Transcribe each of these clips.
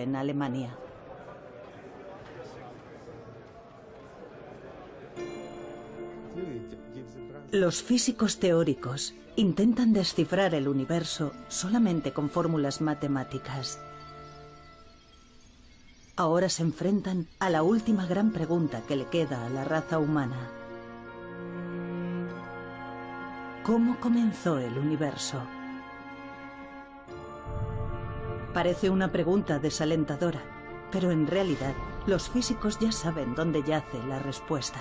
en Alemania. Los físicos teóricos intentan descifrar el universo solamente con fórmulas matemáticas. Ahora se enfrentan a la última gran pregunta que le queda a la raza humana. ¿Cómo comenzó el universo? Parece una pregunta desalentadora, pero en realidad los físicos ya saben dónde yace la respuesta.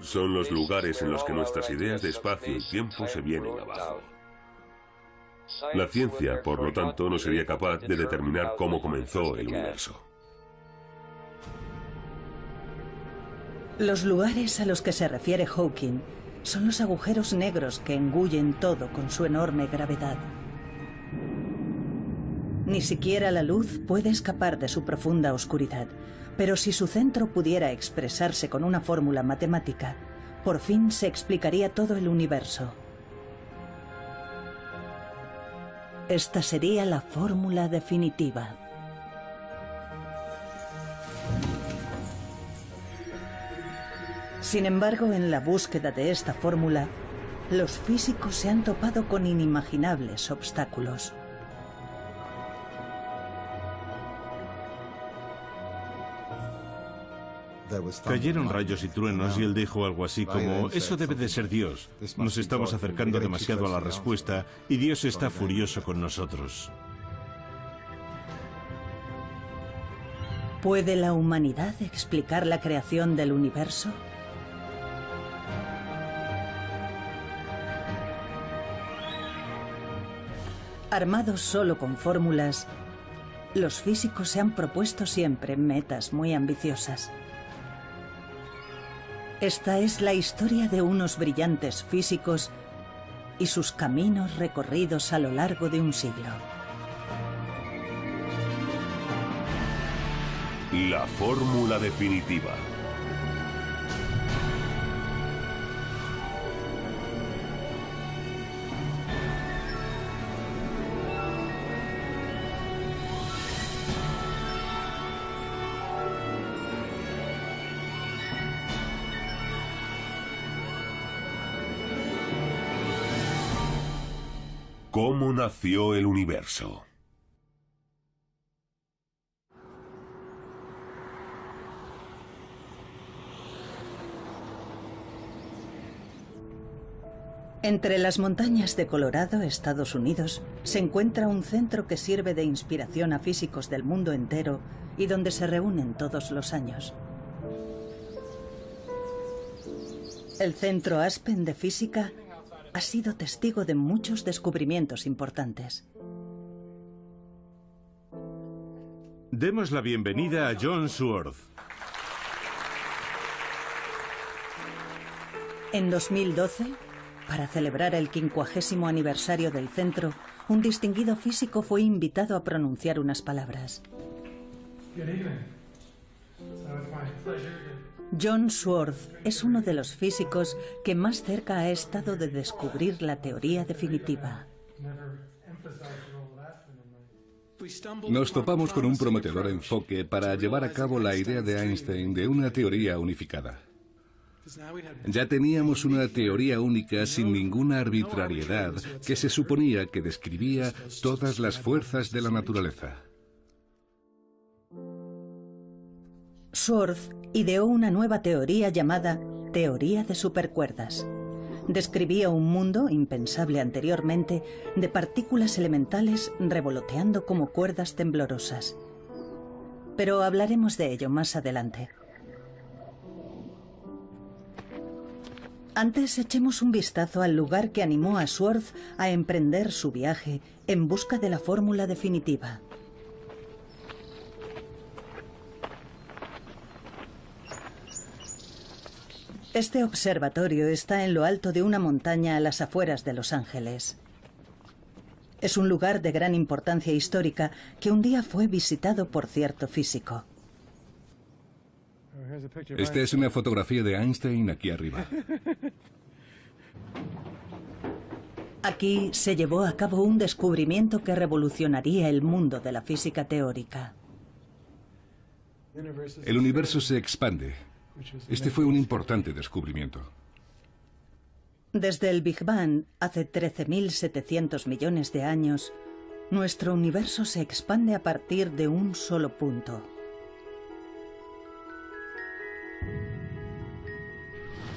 Son los lugares en los que nuestras ideas de espacio y tiempo se vienen abajo. La ciencia, por lo tanto, no sería capaz de determinar cómo comenzó el universo. Los lugares a los que se refiere Hawking son los agujeros negros que engullen todo con su enorme gravedad. Ni siquiera la luz puede escapar de su profunda oscuridad, pero si su centro pudiera expresarse con una fórmula matemática, por fin se explicaría todo el universo. Esta sería la fórmula definitiva. Sin embargo, en la búsqueda de esta fórmula, los físicos se han topado con inimaginables obstáculos. Cayeron rayos y truenos y él dijo algo así como: eso debe de ser Dios. Nos estamos acercando demasiado a la respuesta y Dios está furioso con nosotros. ¿Puede la humanidad explicar la creación del universo? Armados solo con fórmulas, los físicos se han propuesto siempre metas muy ambiciosas. Esta es la historia de unos brillantes físicos y sus caminos recorridos a lo largo de un siglo. La fórmula definitiva. ¿Cómo nació el universo? Entre las montañas de Colorado, Estados Unidos, se encuentra un centro que sirve de inspiración a físicos del mundo entero y donde se reúnen todos los años. El Centro Aspen de Física ha sido testigo de muchos descubrimientos importantes. Demos la bienvenida a John Sworth. En 2012, para celebrar el 50º aniversario del centro, un distinguido físico fue invitado a pronunciar unas palabras. John Sworth es uno de los físicos que más cerca ha estado de descubrir la teoría definitiva. Nos topamos con un prometedor enfoque para llevar a cabo la idea de Einstein de una teoría unificada. Ya teníamos una teoría única sin ninguna arbitrariedad que se suponía que describía todas las fuerzas de la naturaleza. Sworth ideó una nueva teoría llamada teoría de supercuerdas. Describía un mundo, impensable anteriormente, de partículas elementales revoloteando como cuerdas temblorosas. Pero hablaremos de ello más adelante. Antes echemos un vistazo al lugar que animó a Sworth a emprender su viaje en busca de la fórmula definitiva. Este observatorio está en lo alto de una montaña a las afueras de Los Ángeles. Es un lugar de gran importancia histórica que un día fue visitado por cierto físico. Esta es una fotografía de Einstein aquí arriba. Aquí se llevó a cabo un descubrimiento que revolucionaría el mundo de la física teórica. El universo se expande. Este fue un importante descubrimiento. Desde el Big Bang, hace 13.700 millones de años, nuestro universo se expande a partir de un solo punto.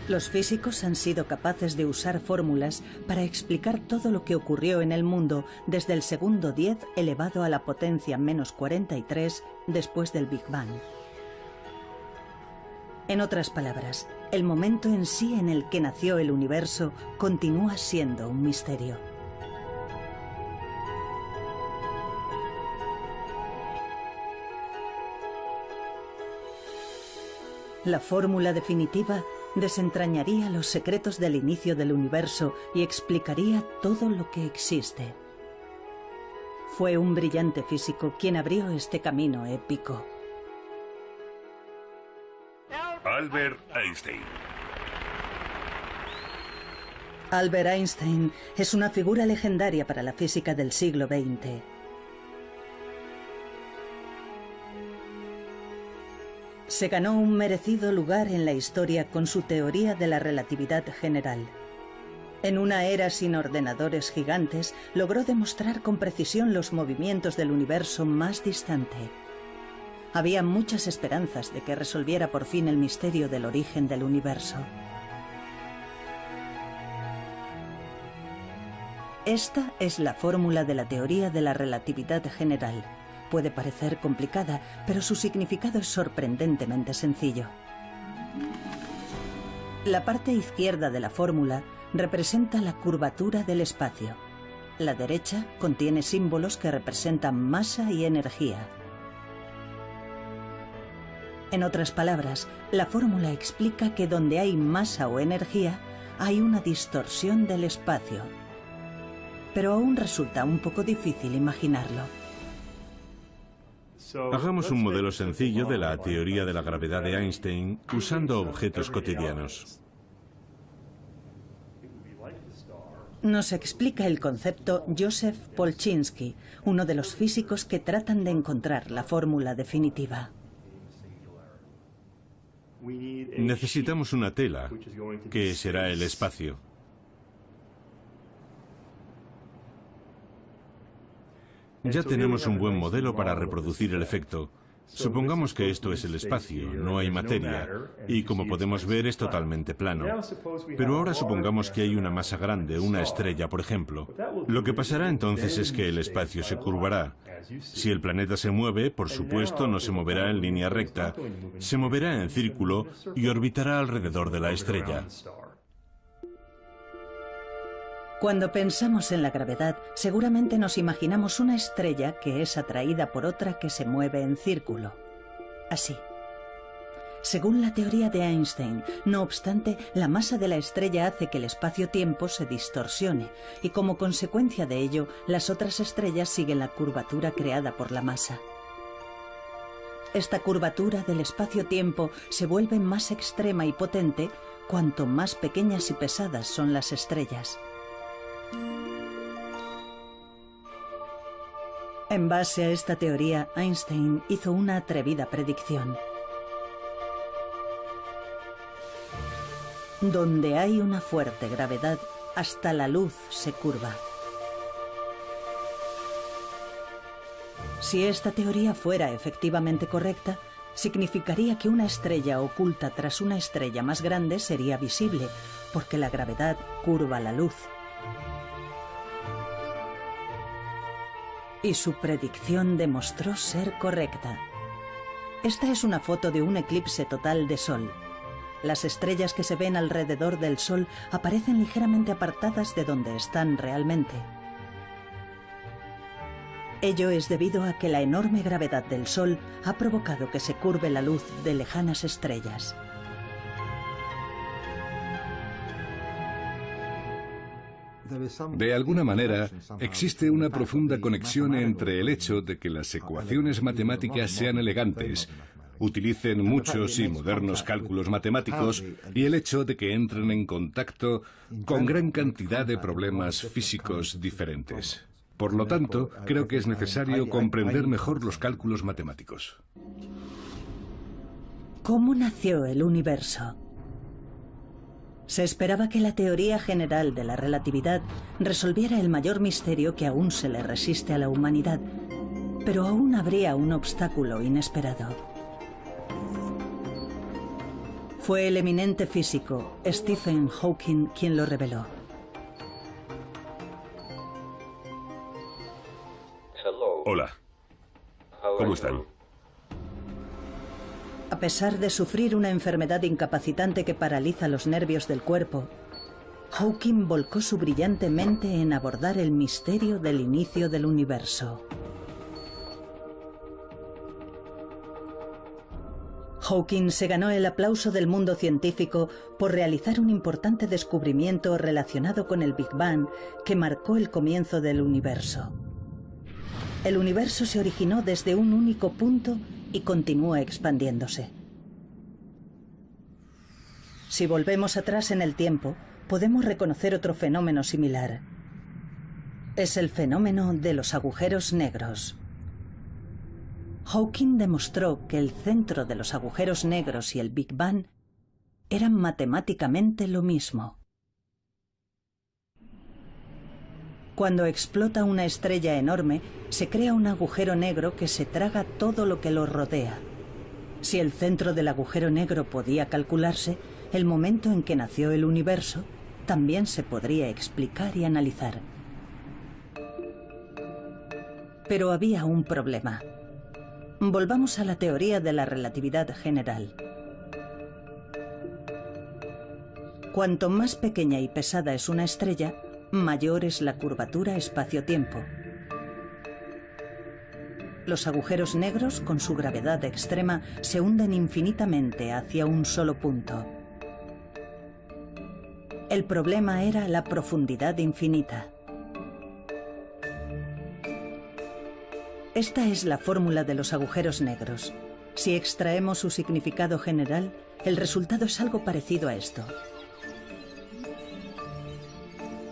Los físicos han sido capaces de usar fórmulas para explicar todo lo que ocurrió en el mundo desde el segundo 10 elevado a la potencia menos 43 después del Big Bang. En otras palabras, el momento en sí en el que nació el universo continúa siendo un misterio. La fórmula definitiva desentrañaría los secretos del inicio del universo y explicaría todo lo que existe. Fue un brillante físico quien abrió este camino épico. Albert Einstein. Albert Einstein es una figura legendaria para la física del siglo XX. Se ganó un merecido lugar en la historia con su teoría de la relatividad general. En una era sin ordenadores gigantes, logró demostrar con precisión los movimientos del universo más distante. Había muchas esperanzas de que resolviera por fin el misterio del origen del universo. Esta es la fórmula de la teoría de la relatividad general. Puede parecer complicada, pero su significado es sorprendentemente sencillo. La parte izquierda de la fórmula representa la curvatura del espacio. La derecha contiene símbolos que representan masa y energía. En otras palabras, la fórmula explica que donde hay masa o energía, hay una distorsión del espacio. Pero aún resulta un poco difícil imaginarlo. Hagamos un modelo sencillo de la teoría de la gravedad de Einstein usando objetos cotidianos. Nos explica el concepto Joseph Polchinski, uno de los físicos que tratan de encontrar la fórmula definitiva. Necesitamos una tela, que será el espacio. Ya tenemos un buen modelo para reproducir el efecto. Supongamos que esto es el espacio, no hay materia, y como podemos ver es totalmente plano. Pero ahora supongamos que hay una masa grande, una estrella, por ejemplo. Lo que pasará entonces es que el espacio se curvará. Si el planeta se mueve, por supuesto, no se moverá en línea recta, se moverá en círculo y orbitará alrededor de la estrella. Cuando pensamos en la gravedad, seguramente nos imaginamos una estrella que es atraída por otra que se mueve en círculo. Así. Según la teoría de Einstein, no obstante, la masa de la estrella hace que el espacio-tiempo se distorsione y como consecuencia de ello, las otras estrellas siguen la curvatura creada por la masa. Esta curvatura del espacio-tiempo se vuelve más extrema y potente cuanto más pequeñas y pesadas son las estrellas. En base a esta teoría, Einstein hizo una atrevida predicción. Donde hay una fuerte gravedad, hasta la luz se curva. Si esta teoría fuera efectivamente correcta, significaría que una estrella oculta tras una estrella más grande sería visible, porque la gravedad curva la luz. Y su predicción demostró ser correcta. Esta es una foto de un eclipse total de Sol. Las estrellas que se ven alrededor del Sol aparecen ligeramente apartadas de donde están realmente. Ello es debido a que la enorme gravedad del Sol ha provocado que se curve la luz de lejanas estrellas. De alguna manera, existe una profunda conexión entre el hecho de que las ecuaciones matemáticas sean elegantes, utilicen muchos y modernos cálculos matemáticos y el hecho de que entren en contacto con gran cantidad de problemas físicos diferentes. Por lo tanto, creo que es necesario comprender mejor los cálculos matemáticos. ¿Cómo nació el universo? Se esperaba que la teoría general de la relatividad resolviera el mayor misterio que aún se le resiste a la humanidad, pero aún habría un obstáculo inesperado. Fue el eminente físico Stephen Hawking quien lo reveló. Hola. ¿Cómo están? A pesar de sufrir una enfermedad incapacitante que paraliza los nervios del cuerpo, Hawking volcó su brillante mente en abordar el misterio del inicio del universo. Hawking se ganó el aplauso del mundo científico por realizar un importante descubrimiento relacionado con el Big Bang que marcó el comienzo del universo. El universo se originó desde un único punto y continúa expandiéndose. Si volvemos atrás en el tiempo, podemos reconocer otro fenómeno similar. Es el fenómeno de los agujeros negros. Hawking demostró que el centro de los agujeros negros y el Big Bang eran matemáticamente lo mismo. Cuando explota una estrella enorme, se crea un agujero negro que se traga todo lo que lo rodea. Si el centro del agujero negro podía calcularse, el momento en que nació el universo también se podría explicar y analizar. Pero había un problema. Volvamos a la teoría de la relatividad general. Cuanto más pequeña y pesada es una estrella, mayor es la curvatura espacio-tiempo. Los agujeros negros, con su gravedad extrema, se hunden infinitamente hacia un solo punto. El problema era la profundidad infinita. Esta es la fórmula de los agujeros negros. Si extraemos su significado general, el resultado es algo parecido a esto.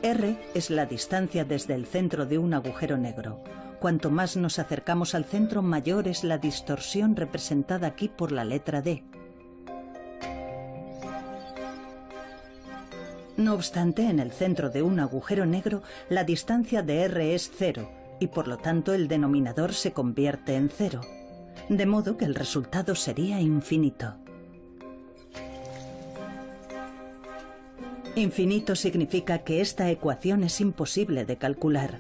R es la distancia desde el centro de un agujero negro. Cuanto más nos acercamos al centro, mayor es la distorsión representada aquí por la letra D. No obstante, en el centro de un agujero negro, la distancia de R es 0 y por lo tanto el denominador se convierte en 0, de modo que el resultado sería infinito. Infinito significa que esta ecuación es imposible de calcular.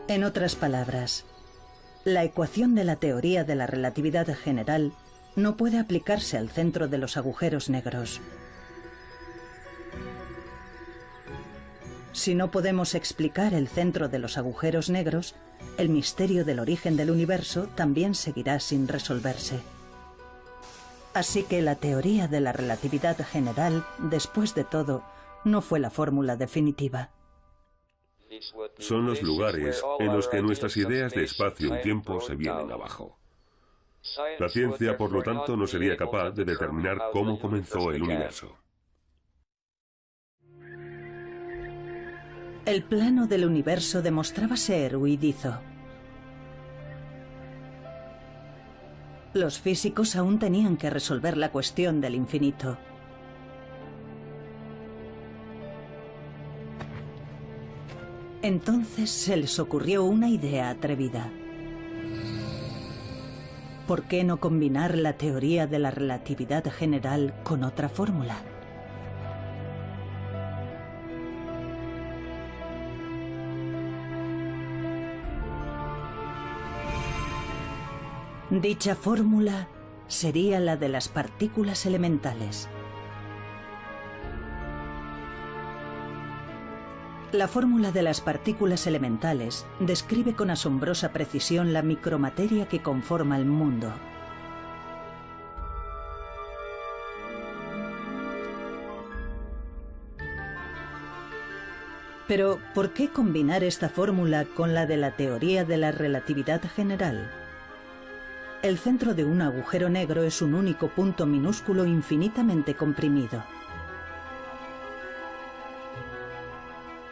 En otras palabras, la ecuación de la teoría de la relatividad general no puede aplicarse al centro de los agujeros negros. Si no podemos explicar el centro de los agujeros negros, el misterio del origen del universo también seguirá sin resolverse. Así que la teoría de la relatividad general, después de todo, no fue la fórmula definitiva. Son los lugares en los que nuestras ideas de espacio y tiempo se vienen abajo. La ciencia, por lo tanto, no sería capaz de determinar cómo comenzó el universo. El plano del universo demostraba ser huidizo. Los físicos aún tenían que resolver la cuestión del infinito. Entonces se les ocurrió una idea atrevida. ¿Por qué no combinar la teoría de la relatividad general con otra fórmula? Dicha fórmula sería la de las partículas elementales. La fórmula de las partículas elementales describe con asombrosa precisión la micromateria que conforma el mundo. Pero, ¿por qué combinar esta fórmula con la de la teoría de la relatividad general? El centro de un agujero negro es un único punto minúsculo infinitamente comprimido.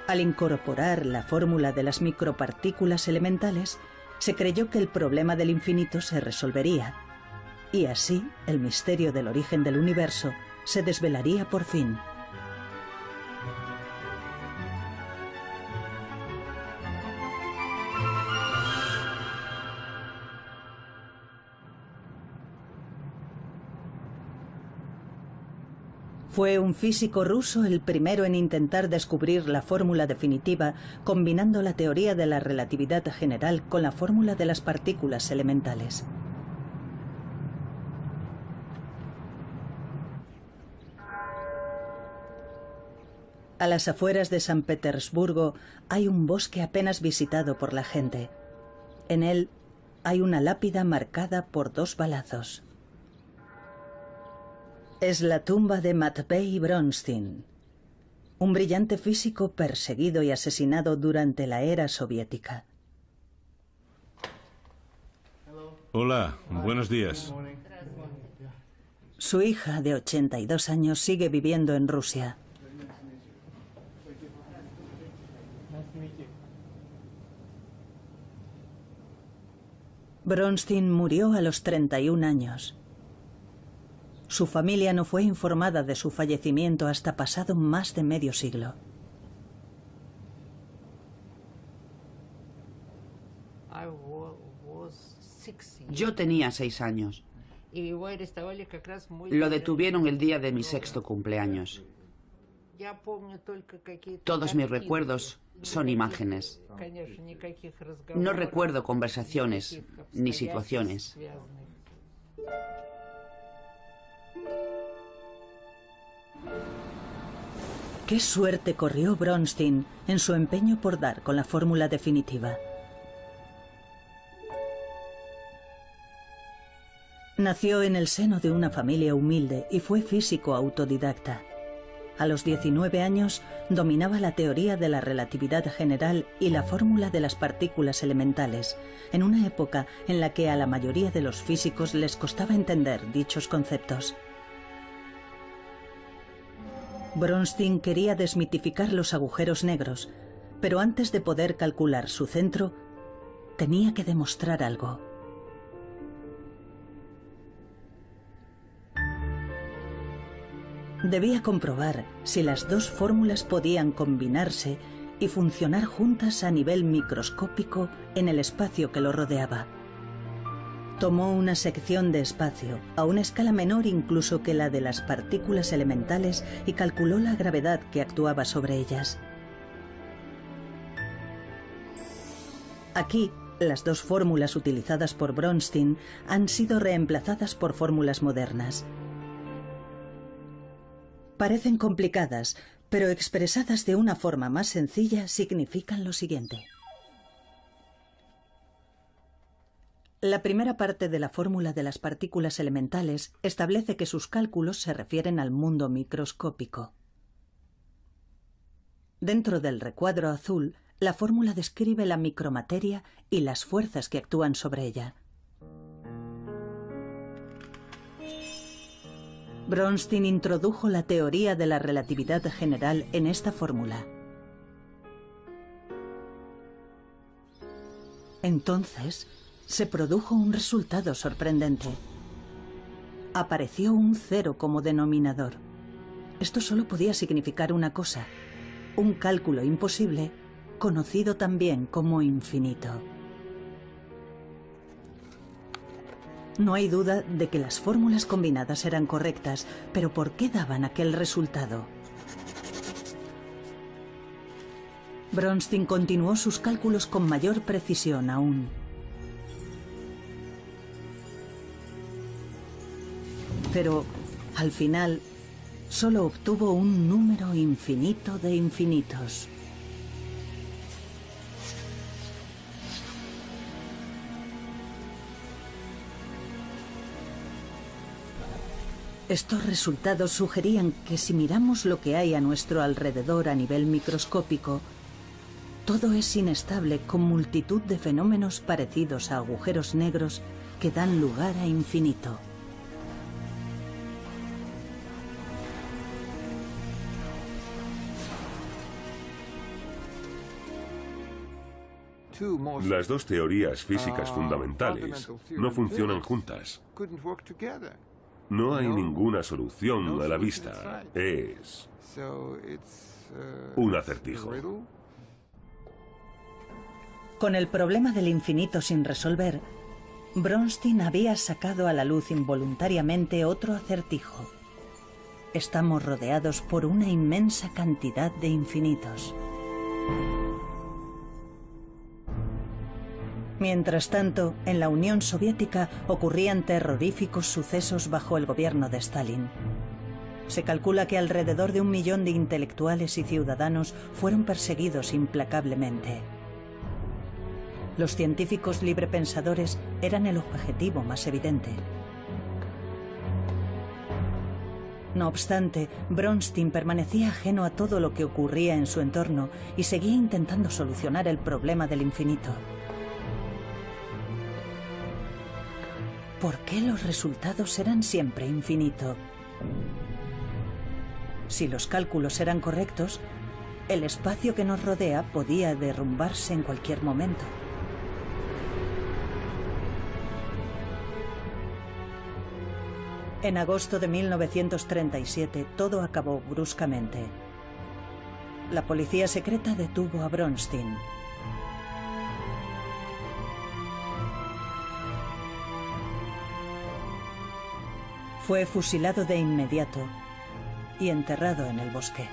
Al incorporar la fórmula de las micropartículas elementales, se creyó que el problema del infinito se resolvería, y así el misterio del origen del universo se desvelaría por fin. Fue un físico ruso el primero en intentar descubrir la fórmula definitiva combinando la teoría de la relatividad general con la fórmula de las partículas elementales. A las afueras de San Petersburgo hay un bosque apenas visitado por la gente. En él hay una lápida marcada por 2 balazos. Es la tumba de Matvei Bronstein, un brillante físico perseguido y asesinado durante la era soviética. Hola, buenos días. Su hija, de 82 años, sigue viviendo en Rusia. Bronstein murió a los 31 años. Su familia no fue informada de su fallecimiento hasta pasado más de medio siglo. Yo tenía 6 años. Lo detuvieron el día de mi 6º cumpleaños. Todos mis recuerdos son imágenes. No recuerdo conversaciones ni situaciones. ¿Qué suerte corrió Bronstein en su empeño por dar con la fórmula definitiva? Nació en el seno de una familia humilde y fue físico autodidacta. A los 19 años dominaba la teoría de la relatividad general y la fórmula de las partículas elementales, en una época en la que a la mayoría de los físicos les costaba entender dichos conceptos. Bronstein quería desmitificar los agujeros negros, pero antes de poder calcular su centro, tenía que demostrar algo. Debía comprobar si las 2 fórmulas podían combinarse y funcionar juntas a nivel microscópico en el espacio que lo rodeaba. Tomó una sección de espacio, a una escala menor incluso que la de las partículas elementales, y calculó la gravedad que actuaba sobre ellas. Aquí, las 2 fórmulas utilizadas por Bronstein han sido reemplazadas por fórmulas modernas. Parecen complicadas, pero expresadas de una forma más sencilla significan lo siguiente. La primera parte de la fórmula de las partículas elementales establece que sus cálculos se refieren al mundo microscópico. Dentro del recuadro azul, la fórmula describe la micromateria y las fuerzas que actúan sobre ella. Bronstein introdujo la teoría de la relatividad general en esta fórmula. Entonces, se produjo un resultado sorprendente. Apareció un 0 como denominador. Esto solo podía significar una cosa: un cálculo imposible, conocido también como infinito. No hay duda de que las fórmulas combinadas eran correctas, pero ¿por qué daban aquel resultado? Bronstein continuó sus cálculos con mayor precisión aún. Pero, al final, solo obtuvo un número infinito de infinitos. Estos resultados sugerían que si miramos lo que hay a nuestro alrededor a nivel microscópico, Todo es inestable, con multitud de fenómenos parecidos a agujeros negros que dan lugar a infinito. Las dos teorías físicas fundamentales no funcionan juntas. No hay ninguna solución a la vista. Es un acertijo. Con el problema del infinito sin resolver, Bronstein había sacado a la luz involuntariamente otro acertijo. Estamos rodeados por una inmensa cantidad de infinitos. Mientras tanto, en la Unión Soviética ocurrían terroríficos sucesos bajo el gobierno de Stalin. Se calcula que alrededor de 1 millón de intelectuales y ciudadanos fueron perseguidos implacablemente. Los científicos librepensadores eran el objetivo más evidente. No obstante, Bronstein permanecía ajeno a todo lo que ocurría en su entorno y seguía intentando solucionar el problema del infinito. ¿Por qué los resultados eran siempre infinito? Si los cálculos eran correctos, el espacio que nos rodea podía derrumbarse en cualquier momento. En agosto de 1937, todo acabó bruscamente. La policía secreta detuvo a Bronstein. Fue fusilado de inmediato y enterrado en el bosque.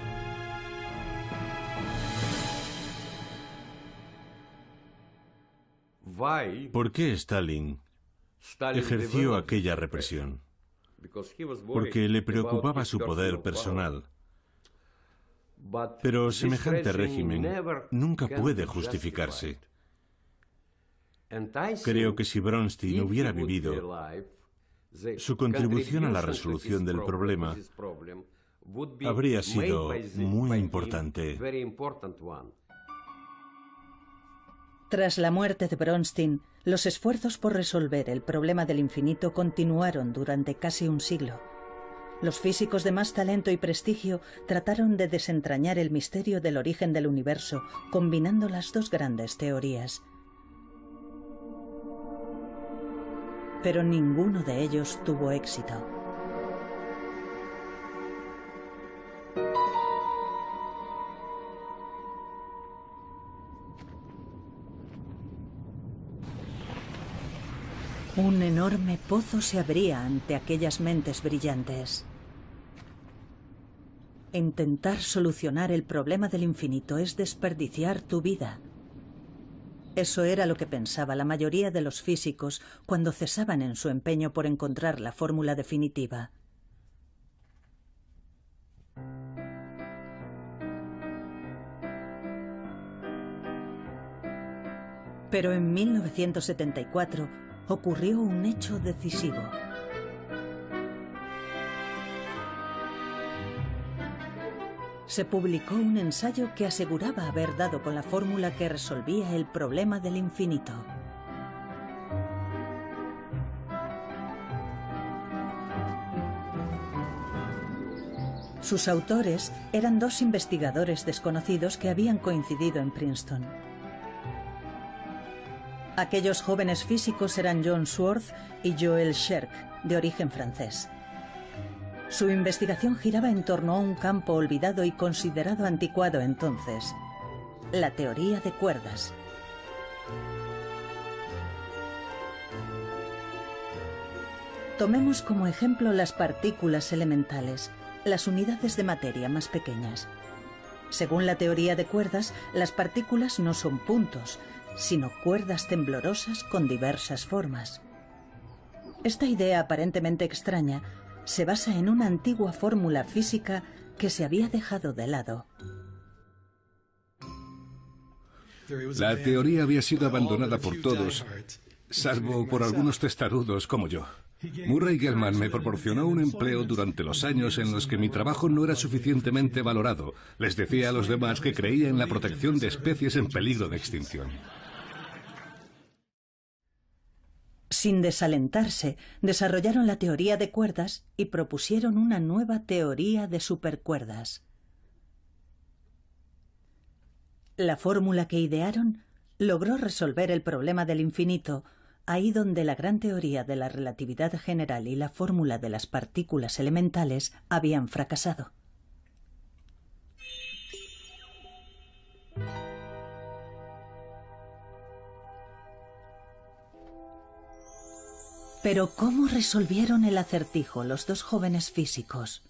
¿Por qué Stalin ejerció aquella represión? Porque le preocupaba su poder personal. Pero semejante régimen nunca puede justificarse. Creo que si Bronstein hubiera vivido, su contribución a la resolución del problema habría sido muy importante. Tras la muerte de Bronstein, los esfuerzos por resolver el problema del infinito continuaron durante casi un siglo. Los físicos de más talento y prestigio trataron de desentrañar el misterio del origen del universo, combinando las dos grandes teorías. Pero ninguno de ellos tuvo éxito. Un enorme pozo se abría ante aquellas mentes brillantes. Intentar solucionar el problema del infinito es desperdiciar tu vida. Eso era lo que pensaba la mayoría de los físicos cuando cesaban en su empeño por encontrar la fórmula definitiva. Pero en 1974 ocurrió un hecho decisivo. Se publicó un ensayo que aseguraba haber dado con la fórmula que resolvía el problema del infinito. Sus autores eran dos investigadores desconocidos que habían coincidido en Princeton. Aquellos jóvenes físicos eran John Swartz y Joël Scherk, de origen francés. Su investigación giraba en torno a un campo olvidado y considerado anticuado entonces, la teoría de cuerdas. Tomemos como ejemplo las partículas elementales, las unidades de materia más pequeñas. Según la teoría de cuerdas, las partículas no son puntos, sino cuerdas temblorosas con diversas formas. Esta idea aparentemente extraña se basa en una antigua fórmula física que se había dejado de lado. La teoría había sido abandonada por todos, salvo por algunos testarudos como yo. Murray Gell-Mann me proporcionó un empleo durante los años en los que mi trabajo no era suficientemente valorado. Les decía a los demás que creía en la protección de especies en peligro de extinción. Sin desalentarse, desarrollaron la teoría de cuerdas y propusieron una nueva teoría de supercuerdas. La fórmula que idearon logró resolver el problema del infinito, ahí donde la gran teoría de la relatividad general y la fórmula de las partículas elementales habían fracasado. Pero ¿cómo resolvieron el acertijo los dos jóvenes físicos?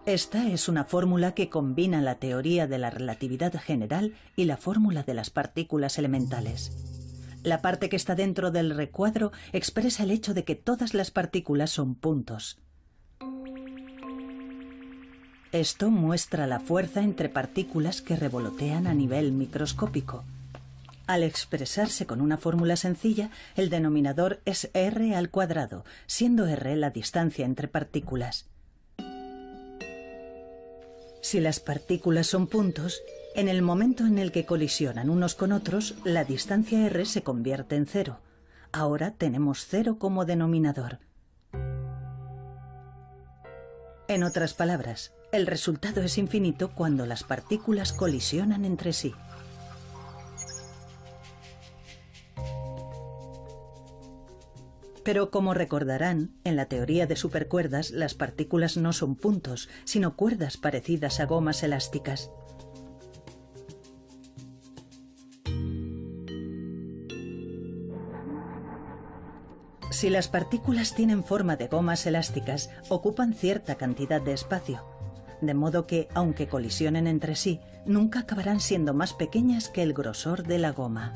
Esta es una fórmula que combina la teoría de la relatividad general y la fórmula de las partículas elementales. La parte que está dentro del recuadro expresa el hecho de que todas las partículas son puntos. Esto muestra la fuerza entre partículas que revolotean a nivel microscópico. Al expresarse con una fórmula sencilla, el denominador es r², siendo r la distancia entre partículas. Si las partículas son puntos, en el momento en el que colisionan unos con otros, la distancia r se convierte en 0. Ahora tenemos 0 como denominador. En otras palabras, el resultado es infinito cuando las partículas colisionan entre sí. Pero como recordarán, en la teoría de supercuerdas las partículas no son puntos, sino cuerdas parecidas a gomas elásticas. Si las partículas tienen forma de gomas elásticas, ocupan cierta cantidad de espacio, de modo que, aunque colisionen entre sí, nunca acabarán siendo más pequeñas que el grosor de la goma.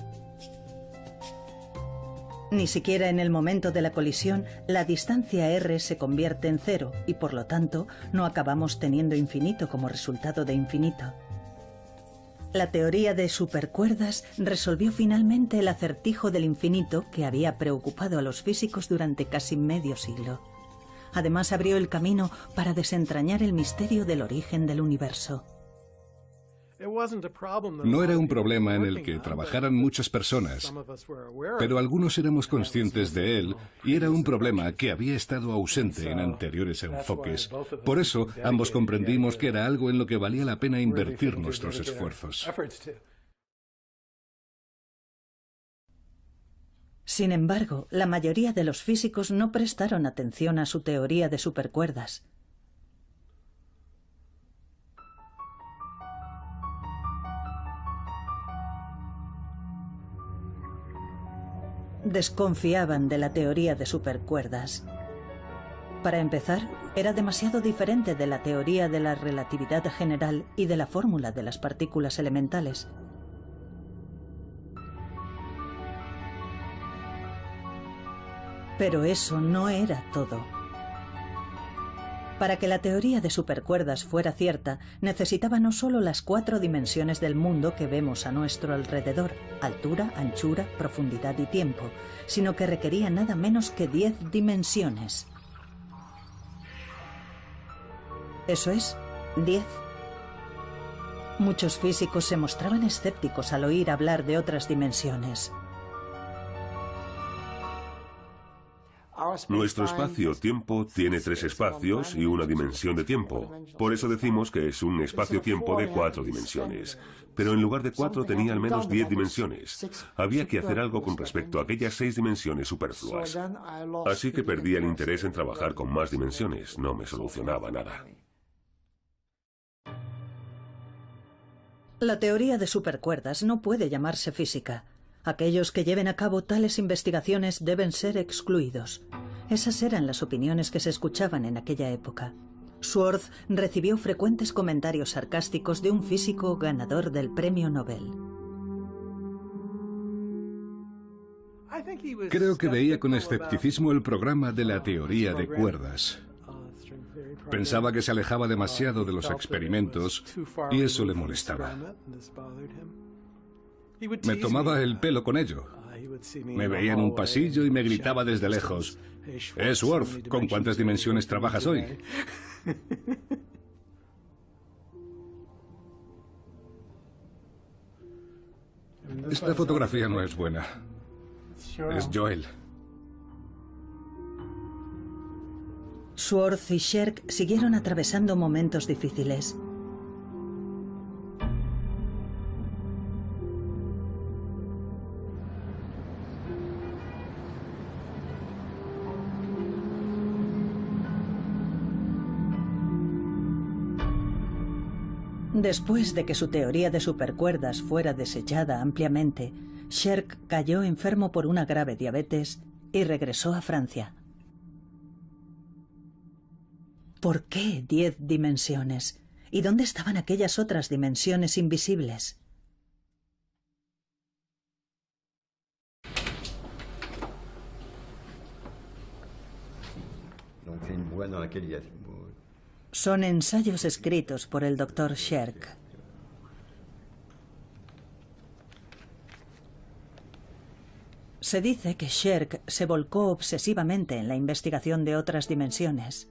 Ni siquiera en el momento de la colisión, la distancia r se convierte en 0 y, por lo tanto, no acabamos teniendo infinito como resultado de infinito. La teoría de supercuerdas resolvió finalmente el acertijo del infinito que había preocupado a los físicos durante casi medio siglo. Además, abrió el camino para desentrañar el misterio del origen del universo. No era un problema en el que trabajaran muchas personas, pero algunos éramos conscientes de él y era un problema que había estado ausente en anteriores enfoques. Por eso, ambos comprendimos que era algo en lo que valía la pena invertir nuestros esfuerzos. Sin embargo, la mayoría de los físicos no prestaron atención a su teoría de supercuerdas. Desconfiaban de la teoría de supercuerdas. Para empezar, era demasiado diferente de la teoría de la relatividad general y de la fórmula de las partículas elementales. Pero eso no era todo. Para que la teoría de supercuerdas fuera cierta, necesitaba no solo las 4 dimensiones del mundo que vemos a nuestro alrededor, altura, anchura, profundidad y tiempo, sino que requería nada menos que 10 dimensiones. Eso es, 10. Muchos físicos se mostraban escépticos al oír hablar de otras dimensiones. Nuestro espacio-tiempo tiene 3 espacios y una dimensión de tiempo. Por eso decimos que es un espacio-tiempo de 4 dimensiones. Pero en lugar de 4 tenía al menos 10 dimensiones. Había que hacer algo con respecto a aquellas 6 dimensiones superfluas. Así que perdí el interés en trabajar con más dimensiones. No me solucionaba nada. La teoría de supercuerdas no puede llamarse física. Aquellos que lleven a cabo tales investigaciones deben ser excluidos. Esas eran las opiniones que se escuchaban en aquella época. Schwartz recibió frecuentes comentarios sarcásticos de un físico ganador del premio Nobel. Creo que veía con escepticismo el programa de la teoría de cuerdas. Pensaba que se alejaba demasiado de los experimentos y eso le molestaba. Me tomaba el pelo con ello. Me veía en un pasillo y me gritaba desde lejos: Schwartz, ¿con cuántas dimensiones trabajas hoy? Esta fotografía no es buena. Es Joel. Schwartz y Sherk siguieron atravesando momentos difíciles. Después de que su teoría de supercuerdas fuera desechada ampliamente, Sherk cayó enfermo por una grave diabetes y regresó a Francia. ¿Por qué 10 dimensiones? ¿Y dónde estaban aquellas otras dimensiones invisibles? Son ensayos escritos por el Dr. Sherk. Se dice que Sherk se volcó obsesivamente en la investigación de otras dimensiones.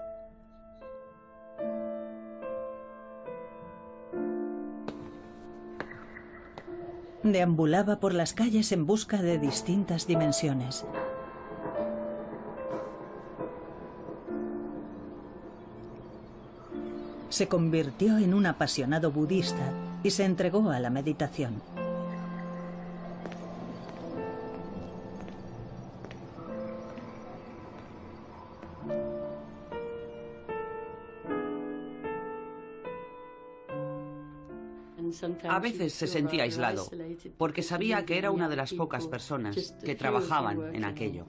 Deambulaba por las calles en busca de distintas dimensiones. Se convirtió en un apasionado budista y se entregó a la meditación. A veces se sentía aislado, porque sabía que era una de las pocas personas que trabajaban en aquello.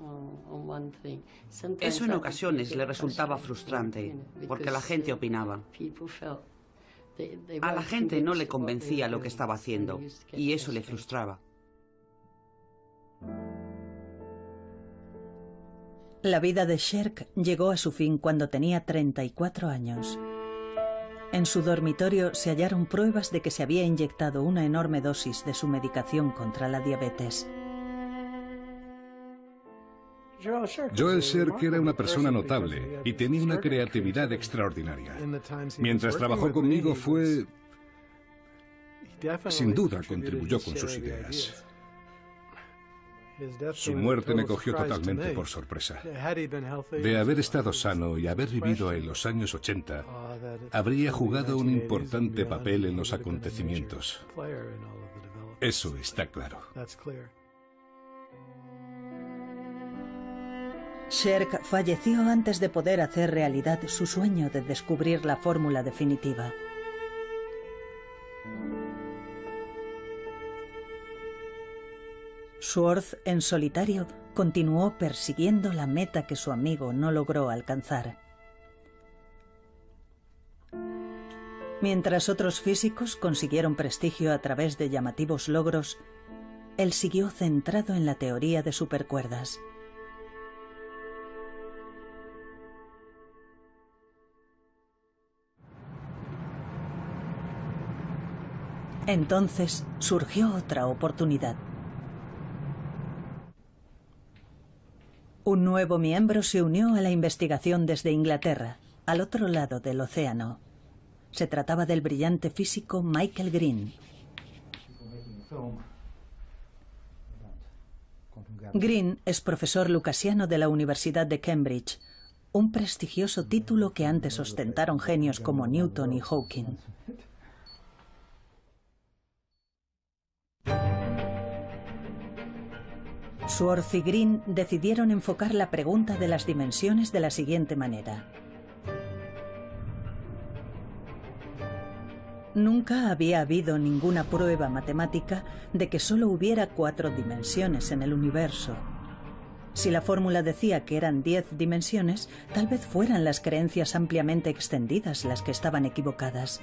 Eso en ocasiones le resultaba frustrante, porque la gente opinaba. A la gente no le convencía lo que estaba haciendo, y eso le frustraba. La vida de Sherk llegó a su fin cuando tenía 34 años. En su dormitorio se hallaron pruebas de que se había inyectado una enorme dosis de su medicación contra la diabetes. Joel Sherk era una persona notable y tenía una creatividad extraordinaria. Mientras trabajó conmigo sin duda contribuyó con sus ideas. Su muerte me cogió totalmente por sorpresa. De haber estado sano y haber vivido en los años 80, habría jugado un importante papel en los acontecimientos. Eso está claro. Sherk falleció antes de poder hacer realidad su sueño de descubrir la fórmula definitiva. Schwartz, en solitario, continuó persiguiendo la meta que su amigo no logró alcanzar. Mientras otros físicos consiguieron prestigio a través de llamativos logros, él siguió centrado en la teoría de supercuerdas. Entonces surgió otra oportunidad. Un nuevo miembro se unió a la investigación desde Inglaterra, al otro lado del océano. Se trataba del brillante físico Michael Green. Green es profesor lucasiano de la Universidad de Cambridge, un prestigioso título que antes ostentaron genios como Newton y Hawking. Schwartz y Green decidieron enfocar la pregunta de las dimensiones de la siguiente manera. Nunca había habido ninguna prueba matemática de que solo hubiera 4 dimensiones en el universo. Si la fórmula decía que eran 10 dimensiones, tal vez fueran las creencias ampliamente extendidas las que estaban equivocadas.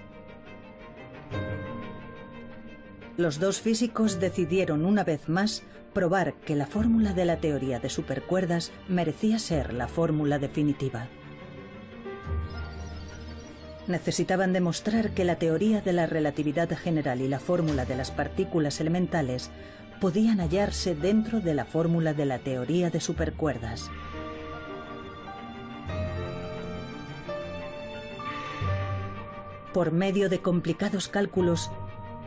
Los dos físicos decidieron una vez más probar que la fórmula de la teoría de supercuerdas merecía ser la fórmula definitiva. Necesitaban demostrar que la teoría de la relatividad general y la fórmula de las partículas elementales podían hallarse dentro de la fórmula de la teoría de supercuerdas. Por medio de complicados cálculos,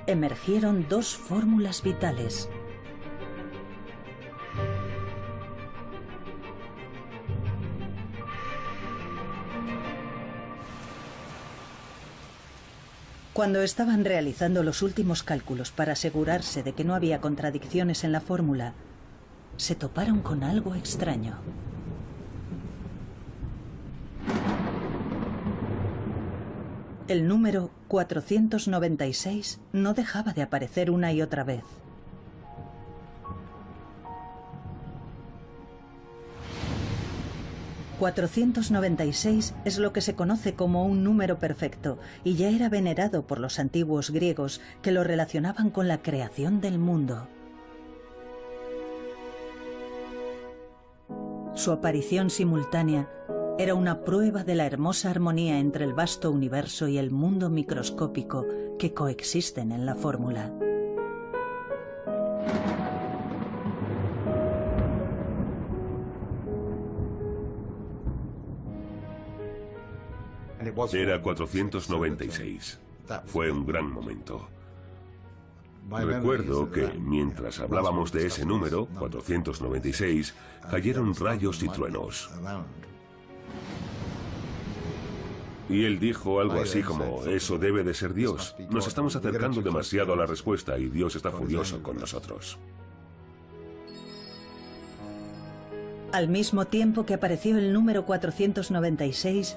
emergieron dos fórmulas vitales. Cuando estaban realizando los últimos cálculos para asegurarse de que no había contradicciones en la fórmula, se toparon con algo extraño. El número 496 no dejaba de aparecer una y otra vez. «496 es lo que se conoce como un número perfecto y ya era venerado por los antiguos griegos que lo relacionaban con la creación del mundo». Su aparición simultánea era una prueba de la hermosa armonía entre el vasto universo y el mundo microscópico que coexisten en la fórmula. Era 496. Fue un gran momento. Recuerdo que, mientras hablábamos de ese número, 496, cayeron rayos y truenos. Y él dijo algo así como, eso debe de ser Dios. Nos estamos acercando demasiado a la respuesta y Dios está furioso con nosotros. Al mismo tiempo que apareció el número 496,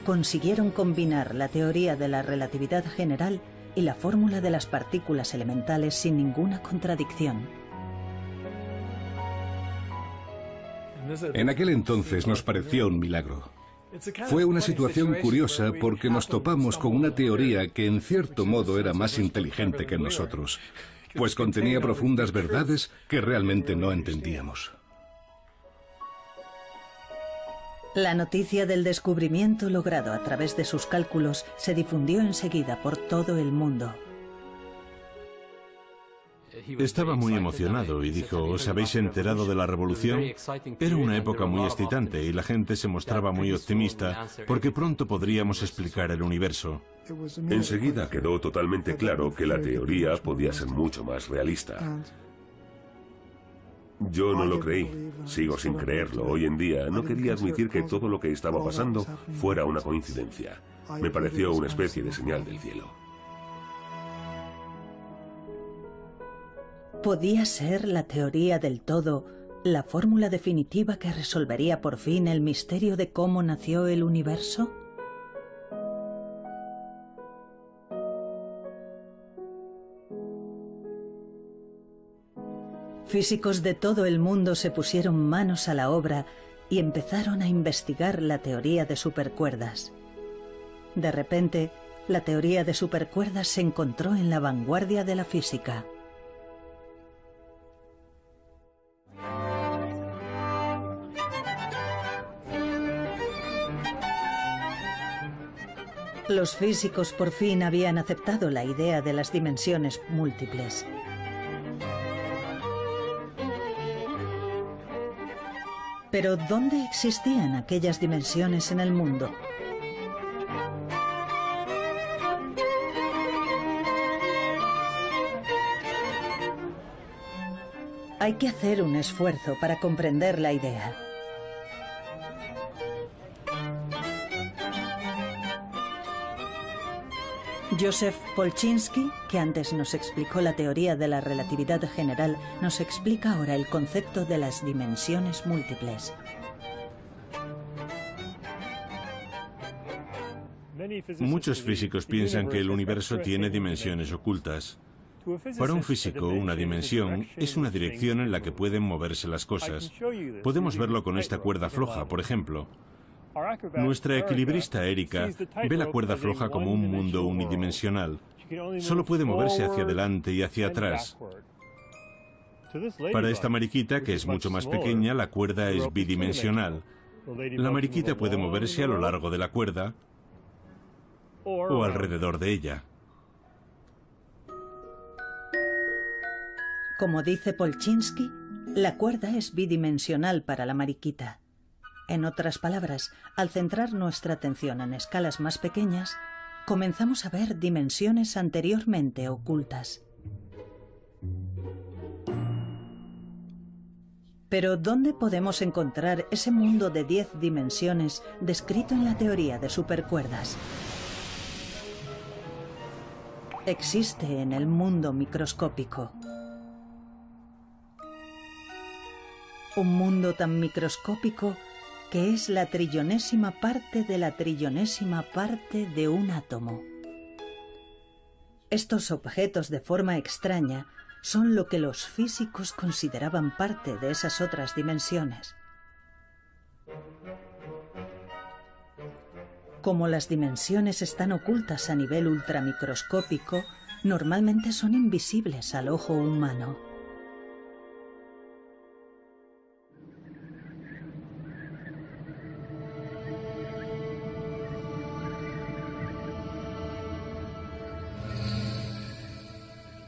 consiguieron combinar la teoría de la relatividad general y la fórmula de las partículas elementales sin ninguna contradicción. En aquel entonces nos pareció un milagro. Fue una situación curiosa porque nos topamos con una teoría que en cierto modo era más inteligente que nosotros, pues contenía profundas verdades que realmente no entendíamos. La noticia del descubrimiento logrado a través de sus cálculos se difundió enseguida por todo el mundo. Estaba muy emocionado y dijo, ¿os habéis enterado de la revolución? Era una época muy excitante y la gente se mostraba muy optimista porque pronto podríamos explicar el universo. Enseguida quedó totalmente claro que la teoría podía ser mucho más realista. Yo no lo creí, sigo sin creerlo. Hoy en día no quería admitir que todo lo que estaba pasando fuera una coincidencia. Me pareció una especie de señal del cielo. ¿Podía ser la teoría del todo la fórmula definitiva que resolvería por fin el misterio de cómo nació el universo? Físicos de todo el mundo se pusieron manos a la obra y empezaron a investigar la teoría de supercuerdas. De repente, la teoría de supercuerdas se encontró en la vanguardia de la física. Los físicos por fin habían aceptado la idea de las dimensiones múltiples. Pero ¿dónde existían aquellas dimensiones en el mundo? Hay que hacer un esfuerzo para comprender la idea. Joseph Polchinski, que antes nos explicó la teoría de la relatividad general, nos explica ahora el concepto de las dimensiones múltiples. Muchos físicos piensan que el universo tiene dimensiones ocultas. Para un físico, una dimensión es una dirección en la que pueden moverse las cosas. Podemos verlo con esta cuerda floja, por ejemplo. Nuestra equilibrista Erika ve la cuerda floja como un mundo unidimensional. Solo puede moverse hacia adelante y hacia atrás. Para esta mariquita, que es mucho más pequeña, la cuerda es bidimensional. La mariquita puede moverse a lo largo de la cuerda o alrededor de ella. Como dice Polchinski, la cuerda es bidimensional para la mariquita. En otras palabras, al centrar nuestra atención en escalas más pequeñas, comenzamos a ver dimensiones anteriormente ocultas. Pero ¿dónde podemos encontrar ese mundo de 10 dimensiones descrito en la teoría de supercuerdas? Existe en el mundo microscópico. Un mundo tan microscópico que es la trillonésima parte de la trillonésima parte de un átomo. Estos objetos de forma extraña son lo que los físicos consideraban parte de esas otras dimensiones. Como las dimensiones están ocultas a nivel ultramicroscópico, normalmente son invisibles al ojo humano.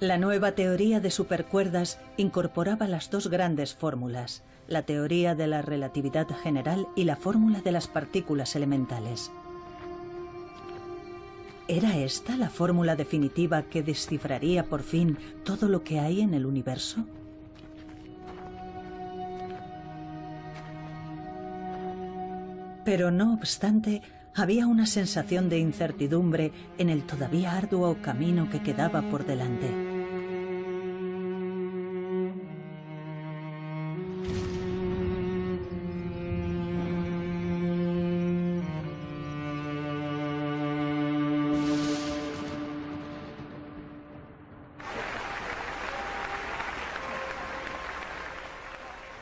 La nueva teoría de supercuerdas incorporaba las dos grandes fórmulas, la teoría de la relatividad general y la fórmula de las partículas elementales. ¿Era esta la fórmula definitiva que descifraría por fin todo lo que hay en el universo? Pero no obstante, había una sensación de incertidumbre en el todavía arduo camino que quedaba por delante.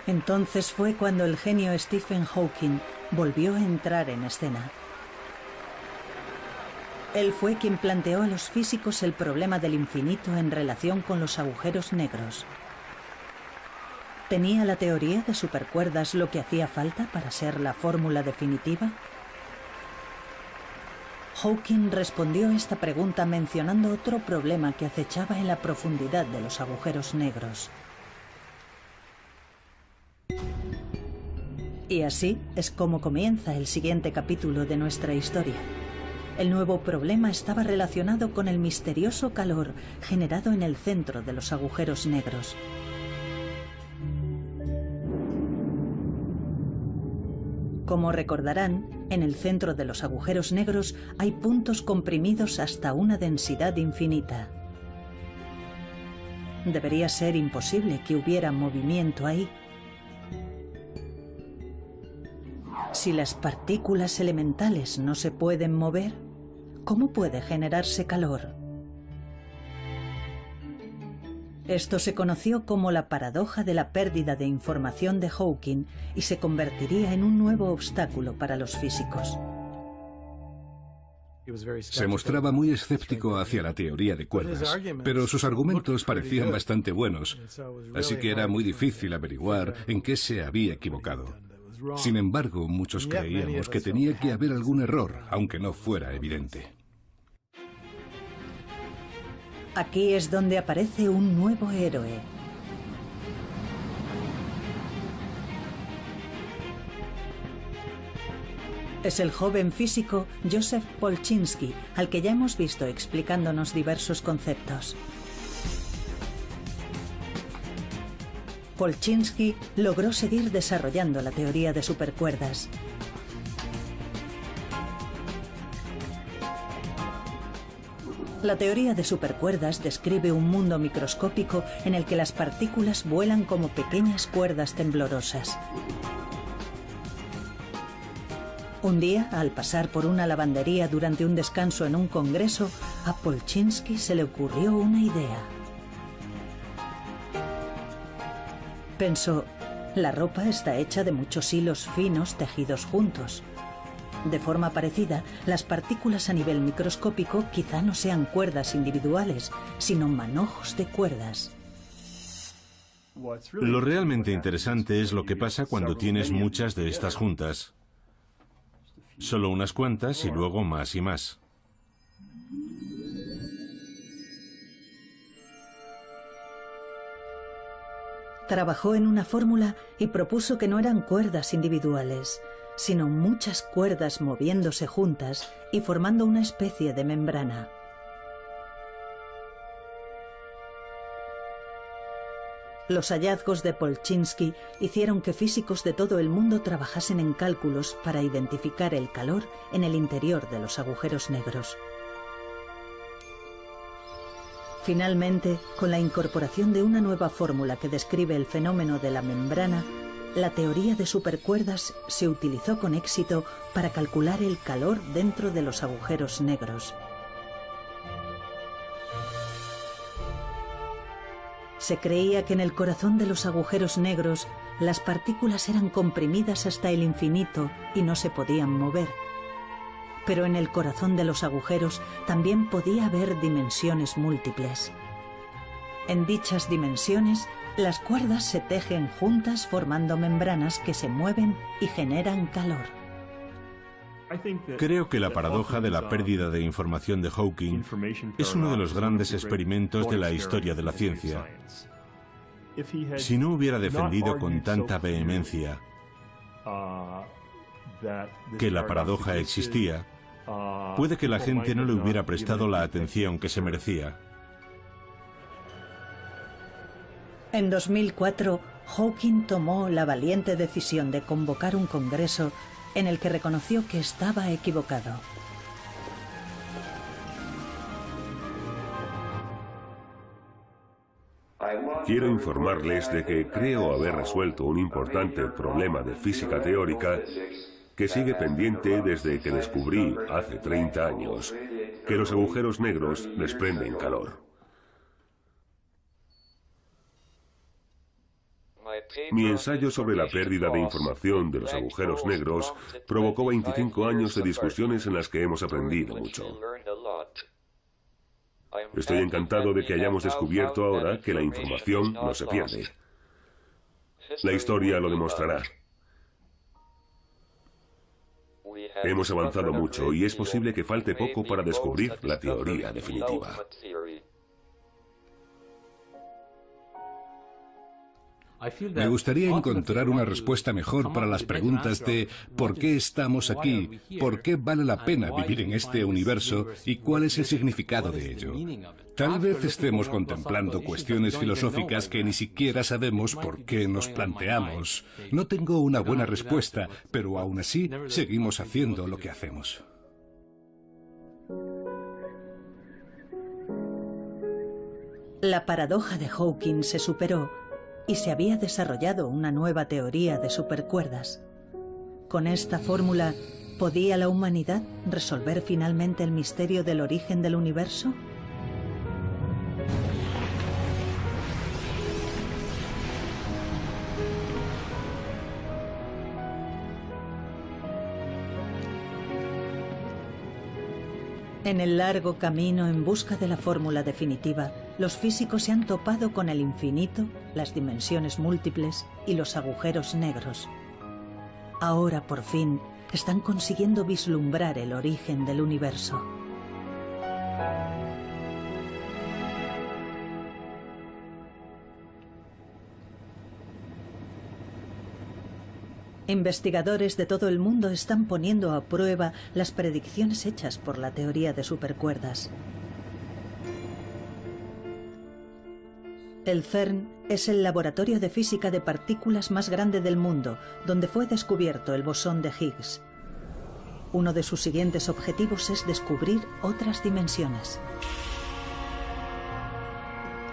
Entonces fue cuando el genio Stephen Hawking volvió a entrar en escena. Él fue quien planteó a los físicos el problema del infinito en relación con los agujeros negros. ¿Tenía la teoría de supercuerdas lo que hacía falta para ser la fórmula definitiva? Hawking respondió esta pregunta mencionando otro problema que acechaba en la profundidad de los agujeros negros. Y así es como comienza el siguiente capítulo de nuestra historia. El nuevo problema estaba relacionado con el misterioso calor generado en el centro de los agujeros negros. Como recordarán, en el centro de los agujeros negros hay puntos comprimidos hasta una densidad infinita. Debería ser imposible que hubiera movimiento ahí. Si las partículas elementales no se pueden mover, ¿cómo puede generarse calor? Esto se conoció como la paradoja de la pérdida de información de Hawking y se convertiría en un nuevo obstáculo para los físicos. Se mostraba muy escéptico hacia la teoría de cuerdas, pero sus argumentos parecían bastante buenos, así que era muy difícil averiguar en qué se había equivocado. Sin embargo, muchos creíamos que tenía que haber algún error, aunque no fuera evidente. Aquí es donde aparece un nuevo héroe. Es el joven físico Joseph Polchinski, al que ya hemos visto explicándonos diversos conceptos. Polchinski logró seguir desarrollando la teoría de supercuerdas. La teoría de supercuerdas describe un mundo microscópico en el que las partículas vuelan como pequeñas cuerdas temblorosas. Un día, al pasar por una lavandería durante un descanso en un congreso, a Polchinski se le ocurrió una idea. Pensó, la ropa está hecha de muchos hilos finos tejidos juntos. De forma parecida, las partículas a nivel microscópico quizá no sean cuerdas individuales, sino manojos de cuerdas. Lo realmente interesante es lo que pasa cuando tienes muchas de estas juntas. Solo unas cuantas y luego más y más. Trabajó en una fórmula y propuso que no eran cuerdas individuales, sino muchas cuerdas moviéndose juntas y formando una especie de membrana. Los hallazgos de Polchinski hicieron que físicos de todo el mundo trabajasen en cálculos para identificar el calor en el interior de los agujeros negros. Finalmente, con la incorporación de una nueva fórmula que describe el fenómeno de la membrana, la teoría de supercuerdas se utilizó con éxito para calcular el calor dentro de los agujeros negros. Se creía que en el corazón de los agujeros negros las partículas eran comprimidas hasta el infinito y no se podían mover. Pero en el corazón de los agujeros también podía haber dimensiones múltiples. En dichas dimensiones, las cuerdas se tejen juntas formando membranas que se mueven y generan calor. Creo que la paradoja de la pérdida de información de Hawking es uno de los grandes experimentos de la historia de la ciencia. Si no hubiera defendido con tanta vehemencia que la paradoja existía, puede que la gente no le hubiera prestado la atención que se merecía. En 2004, Hawking tomó la valiente decisión de convocar un congreso en el que reconoció que estaba equivocado. Quiero informarles de que creo haber resuelto un importante problema de física teórica que sigue pendiente desde que descubrí, hace 30 años, que los agujeros negros desprenden calor. Mi ensayo sobre la pérdida de información de los agujeros negros provocó 25 años de discusiones en las que hemos aprendido mucho. Estoy encantado de que hayamos descubierto ahora que la información no se pierde. La historia lo demostrará. Hemos avanzado mucho y es posible que falte poco para descubrir la teoría definitiva. Me gustaría encontrar una respuesta mejor para las preguntas de ¿por qué estamos aquí? ¿Por qué vale la pena vivir en este universo? ¿Y cuál es el significado de ello? Tal vez estemos contemplando cuestiones filosóficas que ni siquiera sabemos por qué nos planteamos. No tengo una buena respuesta, pero aún así seguimos haciendo lo que hacemos. La paradoja de Hawking se superó y se había desarrollado una nueva teoría de supercuerdas. Con esta fórmula, ¿podía la humanidad resolver finalmente el misterio del origen del universo? En el largo camino en busca de la fórmula definitiva, los físicos se han topado con el infinito, las dimensiones múltiples y los agujeros negros. Ahora, por fin, están consiguiendo vislumbrar el origen del universo. Investigadores de todo el mundo están poniendo a prueba las predicciones hechas por la teoría de supercuerdas. El CERN es el laboratorio de física de partículas más grande del mundo, donde fue descubierto el bosón de Higgs. Uno de sus siguientes objetivos es descubrir otras dimensiones.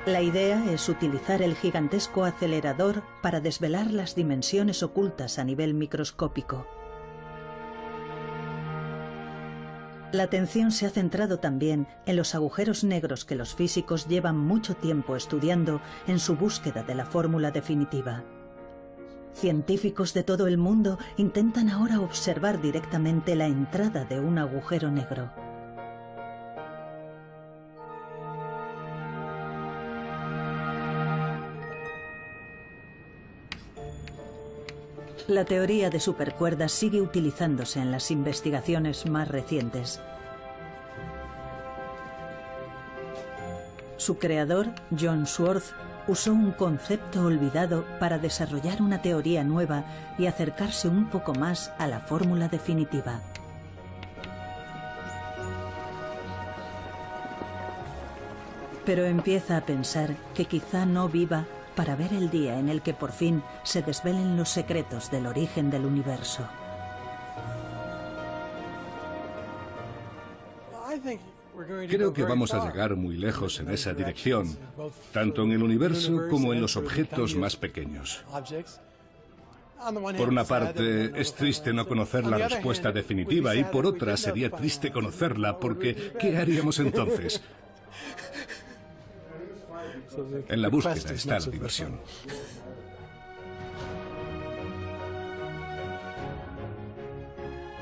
La idea es utilizar el gigantesco acelerador para desvelar las dimensiones ocultas a nivel microscópico. La atención se ha centrado también en los agujeros negros que los físicos llevan mucho tiempo estudiando en su búsqueda de la fórmula definitiva. Científicos de todo el mundo intentan ahora observar directamente la entrada de un agujero negro. La teoría de supercuerdas sigue utilizándose en las investigaciones más recientes. Su creador, John Swartz, usó un concepto olvidado para desarrollar una teoría nueva y acercarse un poco más a la fórmula definitiva. Pero empieza a pensar que quizá no viva para ver el día en el que por fin se desvelen los secretos del origen del universo. Creo que vamos a llegar muy lejos en esa dirección, tanto en el universo como en los objetos más pequeños. Por una parte, es triste no conocer la respuesta definitiva y por otra sería triste conocerla porque ¿qué haríamos entonces? En la búsqueda está la diversión.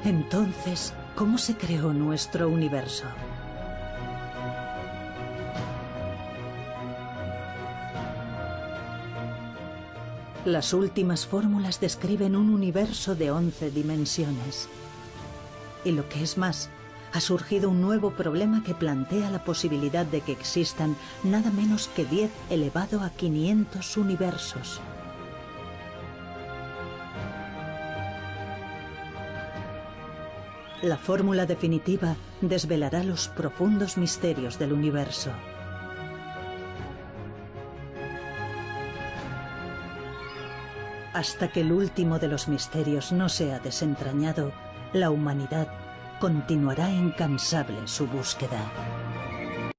Entonces, ¿cómo se creó nuestro universo? Las últimas fórmulas describen un universo de 11 dimensiones. Y lo que es más, ha surgido un nuevo problema que plantea la posibilidad de que existan nada menos que 10 elevado a 500 universos. La fórmula definitiva desvelará los profundos misterios del universo. Hasta que el último de los misterios no sea desentrañado, la humanidad continuará incansable su búsqueda.